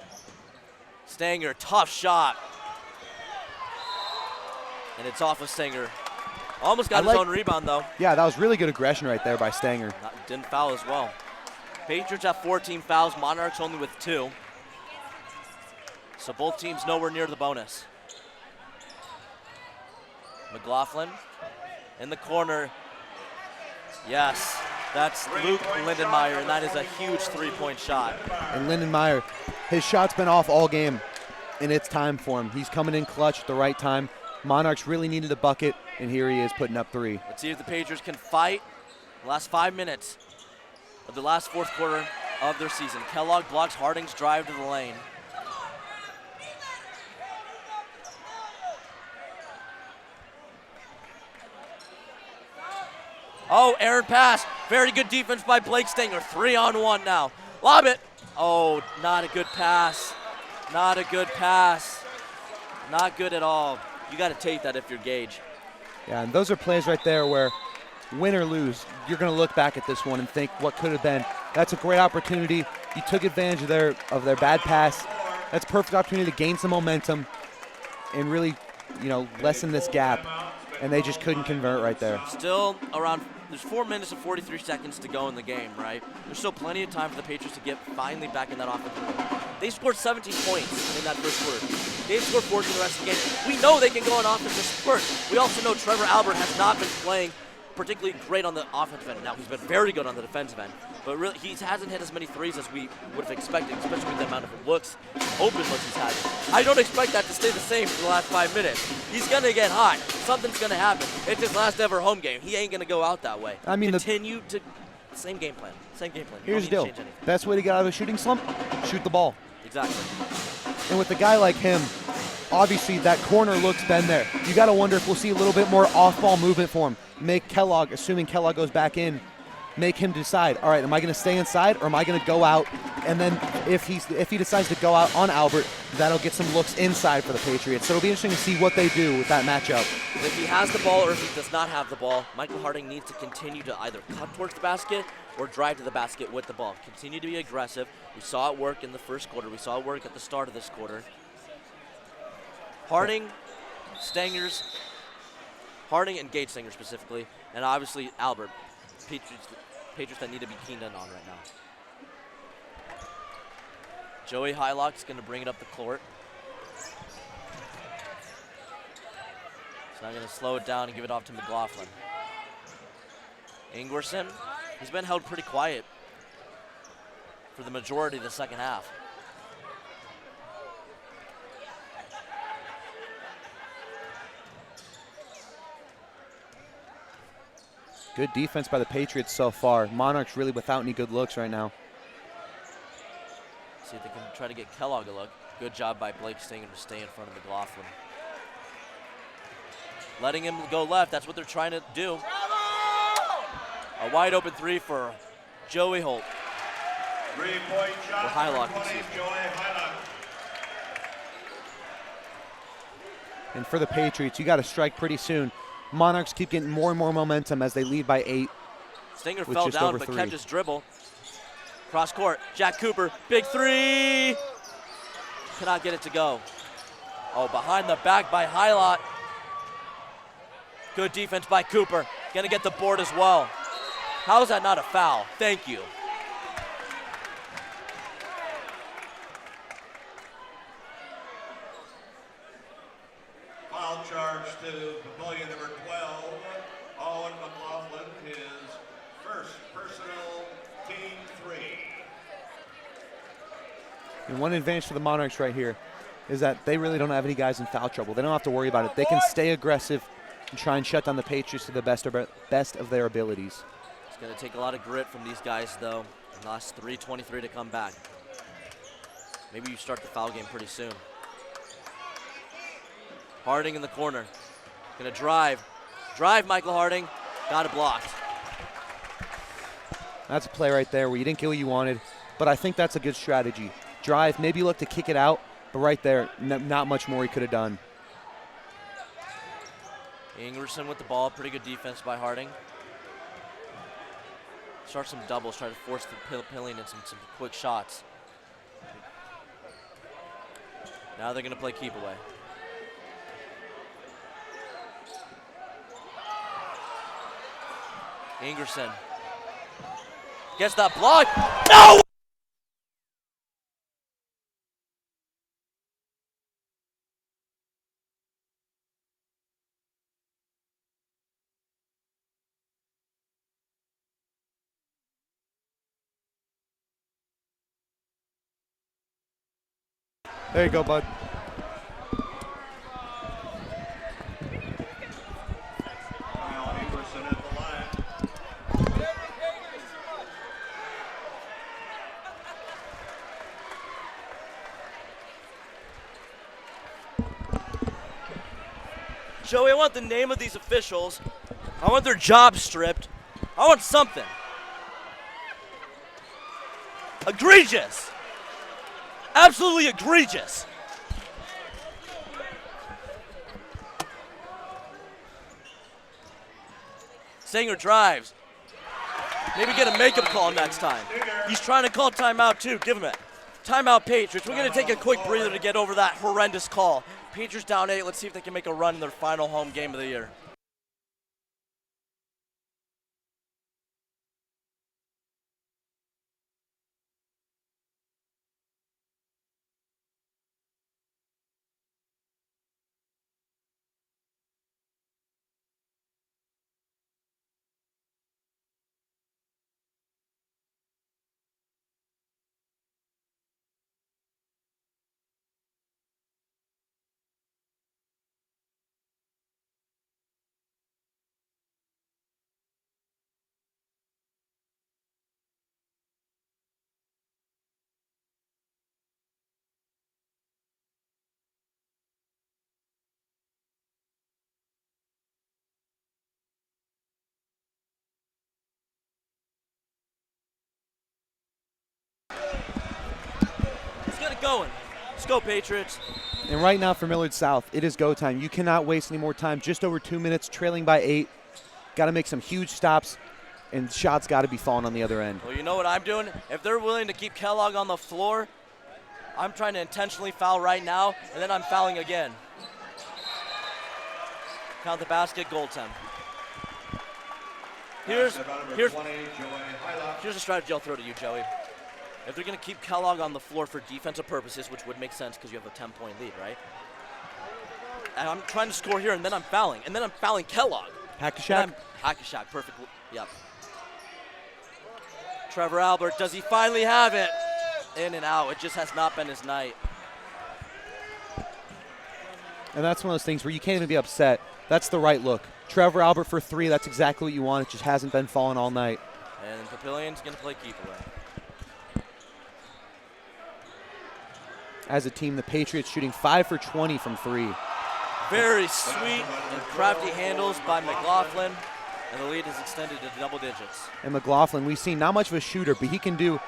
S1: Stanger, tough shot. And it's off of Stanger. Almost got his own rebound, though.
S2: Yeah, that was really good aggression right there by Stanger.
S1: Didn't foul as well. Patriots have 14 fouls, Monarchs only with 2. So both teams nowhere near the bonus. McLaughlin in the corner. Yes, that's Luke Lindenmeyer, and that is a huge three-point shot.
S2: And Lindenmeyer, his shot's been off all game, and it's time for him. He's coming in clutch at the right time. Monarchs really needed a bucket, and here he is putting up 3.
S1: Let's see if the Patriots can fight the last 5 minutes of the last fourth quarter of their season. Kellogg blocks Harding's drive to the lane. Oh, errant pass. Very good defense by Blake Stanger. 3-on-1 now. Lob it. Oh, not a good pass. Not a good pass. Not good at all. You got to take that if you're Gage.
S2: Yeah, and those are plays right there where, win or lose, you're going to look back at this one and think what could have been. That's a great opportunity. You took advantage of their bad pass. That's a perfect opportunity to gain some momentum and really, lessen this gap. And they just couldn't convert right there.
S1: Still around, there's 4 minutes and 43 seconds to go in the game, right? There's still plenty of time for the Patriots to get finally back in that offense. They scored 17 points in that first quarter. They've scored 14 the rest of the game. We know they can go on offense this spurt. We also know Trevor Albert has not been playing particularly great on the offensive end. Now, he's been very good on the defensive end, but really, he hasn't hit as many threes as we would have expected, especially with the amount of looks, open looks he's had. I don't expect that to stay the same for the last 5 minutes. He's going to get hot. Something's going to happen. It's his last ever home game. He ain't going to go out that way.
S2: I mean,
S1: continue to same game plan. Same game plan.
S2: Here's the deal. Best way to get out of a shooting slump, shoot the ball.
S1: Exactly.
S2: And with a guy like him, obviously that corner look's been there. You got to wonder if we'll see a little bit more off-ball movement for him. Make Kellogg, assuming Kellogg goes back in, make him decide, all right, am I going to stay inside or am I going to go out? And then if he decides to go out on Albert, that'll get some looks inside for the Patriots. So it'll be interesting to see what they do with that matchup.
S1: If he has the ball or if he does not have the ball, Michael Harding needs to continue to either cut towards the basket or drive to the basket with the ball. Continue to be aggressive. We saw it work in the first quarter. We saw it work at the start of this quarter. Harding and Gage Stanger specifically, and obviously Albert. Patriots that need to be keened in on right now. Joey Hylock's going to bring it up the court. So I'm going to slow it down and give it off to McLaughlin. Ingerson, he's been held pretty quiet for the majority of the second half.
S2: Good defense by the Patriots so far. Monarchs really without any good looks right now.
S1: See if they can try to get Kellogg a look. Good job by Blake Stanger to stay in front of McLaughlin. Letting him go left, that's what they're trying to do. A wide open three for Joey Holt.
S3: 3-point shot
S1: Or Hylock,
S3: for 20,
S1: excuse me.
S3: Joey Hylock.
S2: And for the Patriots, you got to strike pretty soon. Monarchs keep getting more and more momentum as they lead by 8.
S1: Stinger
S2: with
S1: fell
S2: just
S1: down
S2: over
S1: but
S2: 3.
S1: kept his dribble. Cross court, Jack Cooper, big three. Cannot get it to go. Oh, behind the back by Hylock. Good defense by Cooper. Gonna get the board as well. How is that not a foul? Thank you.
S3: Foul charge to Papillion number 12, Owen McLaughlin, his first personal, team 3.
S2: And one advantage for the Monarchs right here is that they really don't have any guys in foul trouble. They don't have to worry about it. They can stay aggressive and try and shut down the Patriots to the best of their abilities.
S1: It's gonna take a lot of grit from these guys though. The last 3:23 to come back. Maybe you start the foul game pretty soon. Harding in the corner. Gonna drive. Drive, Michael Harding. Got it blocked.
S2: That's a play right there where you didn't get what you wanted, but I think that's a good strategy. Drive, maybe you look to kick it out, but right there, not much more he could have done.
S1: Ingerson with the ball. Pretty good defense by Harding. Start some doubles. Try to force the Papillion in some quick shots. Now they're gonna play keep away. Ingerson gets that block. No!
S2: There you go, bud.
S3: Kyle Ingerson at the line.
S1: Joey, I want the name of these officials. I want their job stripped. I want something. Egregious. Absolutely egregious. Stanger drives. Maybe get a makeup call next time. He's trying to call timeout too. Give him it. Timeout Patriots. We're going to take a quick breather to get over that horrendous call. Patriots down 8. Let's see if they can make a run in their final home game of the year. Let's get it going. Let's go, Patriots.
S2: And right now for Millard South, it is go time. You cannot waste any more time. Just over 2 minutes, trailing by 8. Got to make some huge stops, and shots got to be falling on the other end.
S1: Well, you know what I'm doing? If they're willing to keep Kellogg on the floor, I'm trying to intentionally foul right now, and then I'm fouling again. Count the basket, goaltend. Here's a strategy I'll throw to you, Joey. If they're going to keep Kellogg on the floor for defensive purposes, which would make sense because you have a 10-point lead, right? And I'm trying to score here, and then I'm fouling. And then I'm fouling Kellogg.
S2: Hack-a-shack?
S1: Hack-a-shack, perfect. Yep. Trevor Albert, does he finally have it? In and out. It just has not been his night.
S2: And that's one of those things where you can't even be upset. That's the right look. Trevor Albert for 3, that's exactly what you want. It just hasn't been falling all night.
S1: And Papillion's going to play keep away.
S2: As a team, the Patriots shooting 5 for 20 from 3.
S1: Very sweet and crafty handles by McLaughlin, and the lead is extended to double digits.
S2: And McLaughlin, we've seen not much of a shooter, but he can do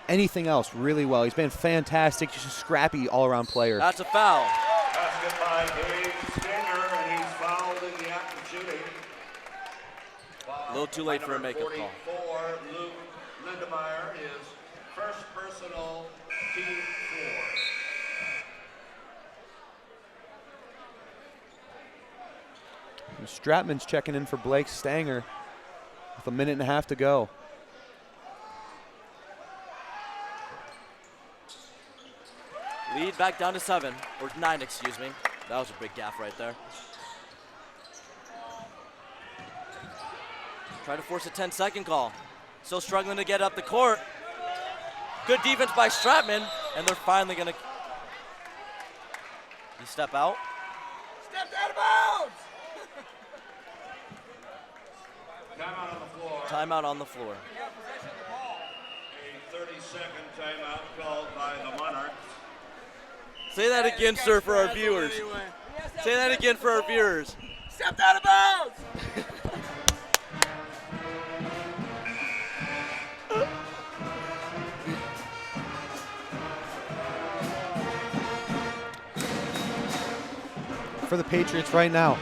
S2: anything else really well. He's been fantastic, just a scrappy all-around player.
S1: That's a foul.
S3: Basket by Dave Stanger, and he's fouled in the act of shooting.
S1: A little too late for a makeup call.
S3: 44, Luke Lindemeyer, his first personal, team 4.
S2: And Stratman's checking in for Blake Stanger with a minute and a half to go.
S1: Lead back down to 7, or 9, excuse me. That was a big gaff right there. Try to force a 10-second call. Still struggling to get up the court. Good defense by Stratman, and they're finally going to. You step out.
S4: Stepped out of bounds!
S3: Timeout on the floor.
S1: Timeout on the floor.
S3: A 30-second timeout called by the Monarchs.
S1: Say that again, sir, for our viewers. Say that again for our viewers.
S4: Stepped out of bounds!
S2: For the Patriots right now,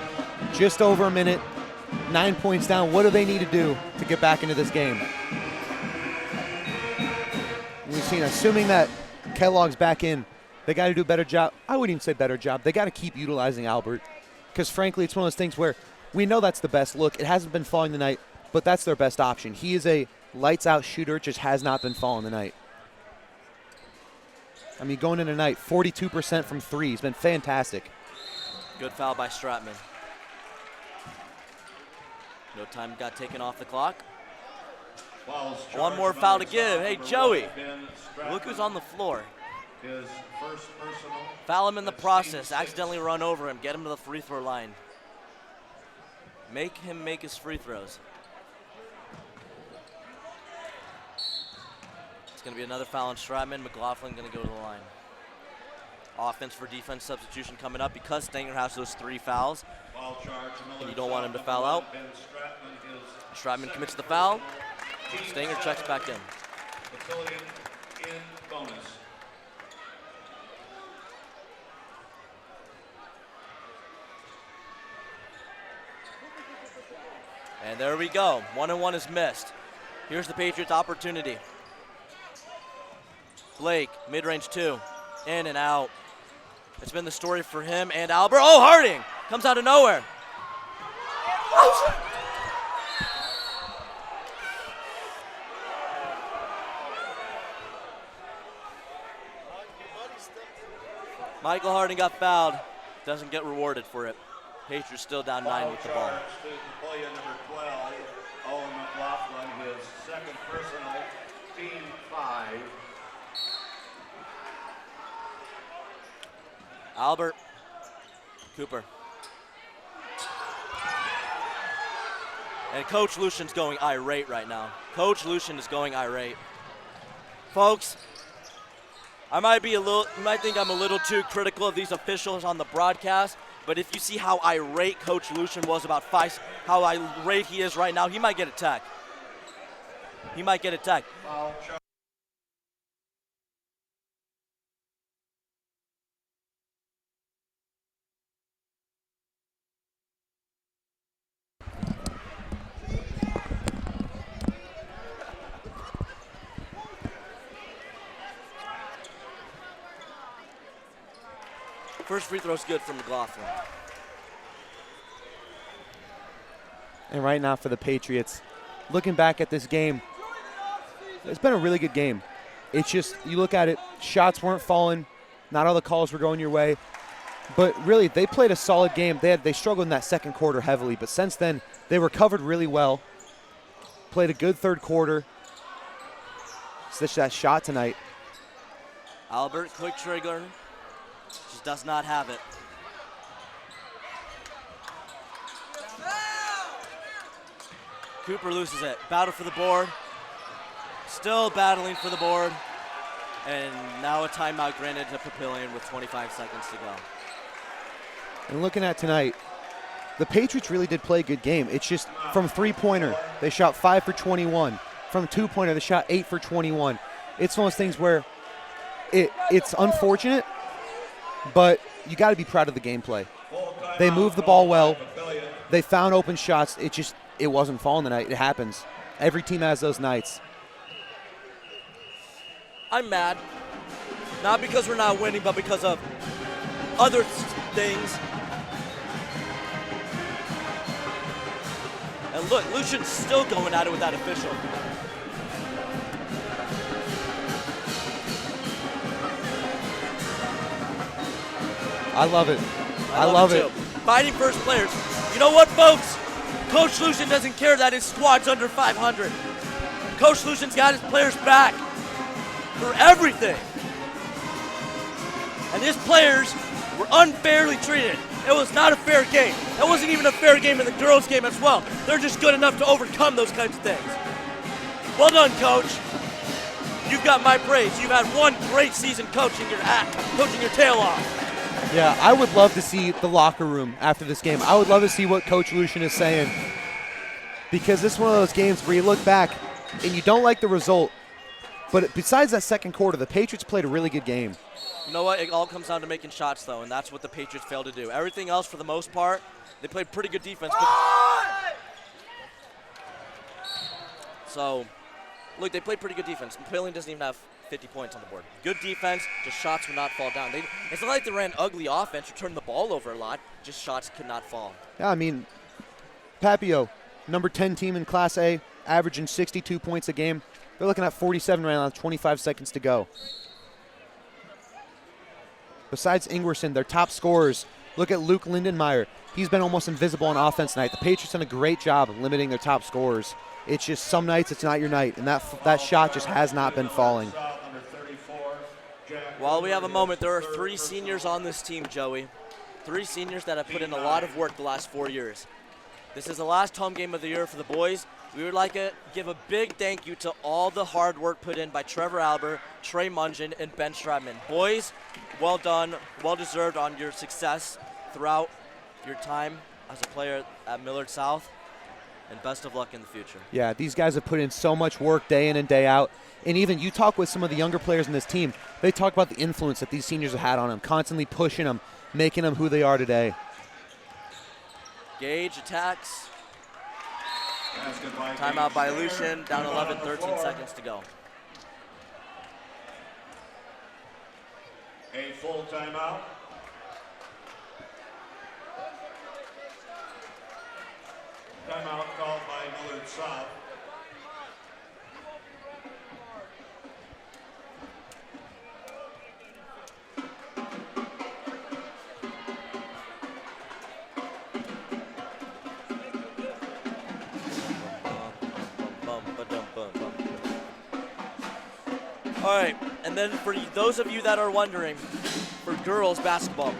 S2: just over a minute, 9 points down. What do they need to do to get back into this game? We've seen, assuming that Kellogg's back in, they got to do a better job. I wouldn't even say better job. They got to keep utilizing Albert because, frankly, it's one of those things where we know that's the best look. It hasn't been falling tonight, but that's their best option. He is a lights-out shooter. It just has not been falling tonight. I mean, going in tonight, 42% from 3. He's been fantastic.
S1: Good foul by Stratman. No time got taken off the clock. One more foul to give. Hey, Joey, look who's on the floor.
S3: His first personal.
S1: Foul him in the process. Accidentally run over him. Get him to the free throw line. Make him make his free throws. It's going to be another foul on Stratman. McLaughlin going to go to the line. Offense for defense substitution coming up because Stanger has those 3 fouls. And you don't want him to foul out. Stratman commits the foul. Stanger checks back in.
S3: in bonus.
S1: And there we go. 1-1 is missed. Here's the Patriots' opportunity. Blake, mid-range 2, in and out. It's been the story for him and Albert. Oh, Harding comes out of nowhere. Michael Harding got fouled. Doesn't get rewarded for it. Patriots still down 9 with the ball.
S3: Foul charge to Papillion number 12, Owen McLaughlin, his second personal, team 5.
S1: Albert, Cooper. And Coach Lucian's going irate right now. Coach Lucian is going irate. Folks, you might think I'm a little too critical of these officials on the broadcast, but if you see how irate Coach Lucian was about how irate he is right now, he might get a tech. He might get a tech.
S3: Foul charge.
S1: First free throw's good from McLaughlin.
S2: And right now for the Patriots, looking back at this game, it's been a really good game. It's just, you look at it, shots weren't falling, not all the calls were going your way, but really they played a solid game. They struggled in that second quarter heavily, but since then they recovered really well, played a good third quarter. It's just that shot tonight.
S1: Albert, quick trigger, just does not have it. Cooper loses it. Battle for the board. Still battling for the board. And now a timeout granted to Papillion with 25 seconds to go.
S2: And looking at tonight, the Patriots really did play a good game. It's just from three-pointer, they shot 5 for 21. From two-pointer, they shot 8 for 21. It's one of those things where it's unfortunate, but you got to be proud of the gameplay. They moved the ball well. They found open shots. It wasn't falling tonight. It happens. Every team has those nights.
S1: I'm mad. Not because we're not winning, but because of other things. And look, Lucian's still going at it with that official.
S2: I love it. I love it.
S1: Fighting first players. You know what, folks? Coach Lucian doesn't care that his squad's under 500. Coach Lucian's got his players back for everything. And his players were unfairly treated. It was not a fair game. It wasn't even a fair game in the girls' game as well. They're just good enough to overcome those kinds of things. Well done, Coach. You've got my praise. You've had one great season coaching your tail off.
S2: Yeah, I would love to see the locker room after this game. I would love to see what Coach Lucian is saying, because this is one of those games where you look back and you don't like the result, but besides that second quarter, the Patriots played a really good game.
S1: You know what? It all comes down to making shots, though, and that's what the Patriots failed to do. Everything else, for the most part, they played pretty good defense. So, look, they played pretty good defense. Papillion doesn't even have 50 points on the board. Good defense, just shots would not fall down. It's not like they ran ugly offense or turned the ball over a lot, just shots could not fall.
S2: Yeah, I mean, Papio, number 10 team in Class A, averaging 62 points a game. They're looking at 47 right now, 25 seconds to go. Besides Ingerson, their top scorers, look at Luke Lindenmeyer. He's been almost invisible on offense tonight. The Patriots done a great job of limiting their top scorers. It's just some nights it's not your night, and that shot just has not been falling.
S1: While we have a moment, there are 3 seniors on this team, Joey. 3 seniors that have put in a lot of work the last 4 years. This is the last home game of the year for the boys. We would like to give a big thank you to all the hard work put in by Trevor Albert, Trey Mungen, and Ben Stratman. Boys, well done, well deserved on your success throughout your time as a player at Millard South. And best of luck in the future.
S2: Yeah, these guys have put in so much work day in and day out. And even you talk with some of the younger players in this team, they talk about the influence that these seniors have had on them, constantly pushing them, making them who they are today.
S1: Gage attacks.
S3: Basketball
S1: Timeout by
S3: Gage
S1: Lucian. Down
S3: Timeout
S1: 11,
S3: on the
S1: 13
S3: floor.
S1: seconds to go.
S3: A full timeout. Timeout called by Millard South.
S1: All right, and then for those of you that are wondering, for girls basketball,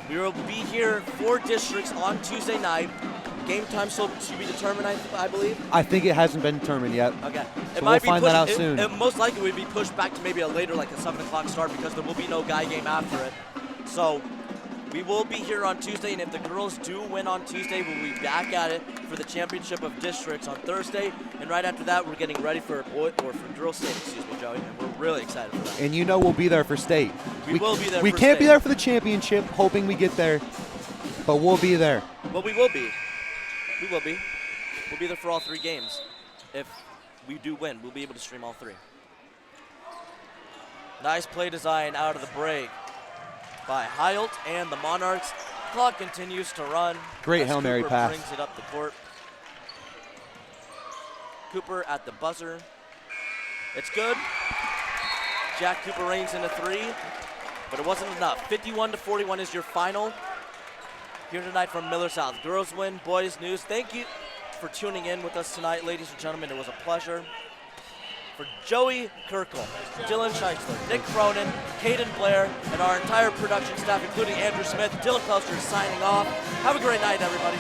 S1: we will be here for districts on Tuesday night. Game time still to be determined, I believe.
S2: I think it hasn't been determined yet.
S1: Okay.
S2: So we'll find that out soon.
S1: It most likely would be pushed back to maybe a later, like a 7 o'clock start, because there will be no guy game after it. So we will be here on Tuesday, and if the girls do win on Tuesday, we'll be back at it for the championship of districts on Thursday. And right after that, we're getting ready for girls state, excuse me, Joey. And we're really excited for that.
S2: And you know we'll be there for state.
S1: We will be there
S2: We
S1: for
S2: can't be
S1: state.
S2: there for the championship, hoping we get there, but we'll be there.
S1: Well, we will be. We will be. We'll be there for all 3 games. If we do win, we'll be able to stream all 3. Nice play design out of the break by Heilt and the Monarchs. Clock continues to run.
S2: Great
S1: as
S2: Hail Mary
S1: Cooper
S2: pass.
S1: brings it up the court. Cooper at the buzzer. It's good. Jack Cooper reigns in a 3, but it wasn't enough. 51-41 is your final. Here tonight from Millard South. Girls win, boys news. Thank you for tuning in with us tonight, ladies and gentlemen. It was a pleasure. For Joey Kirkle, Dylan Scheitzler, Nick Cronin, Caden Blair, and our entire production staff, including Andrew Smith, Dylan Pelster signing off. Have a great night, everybody.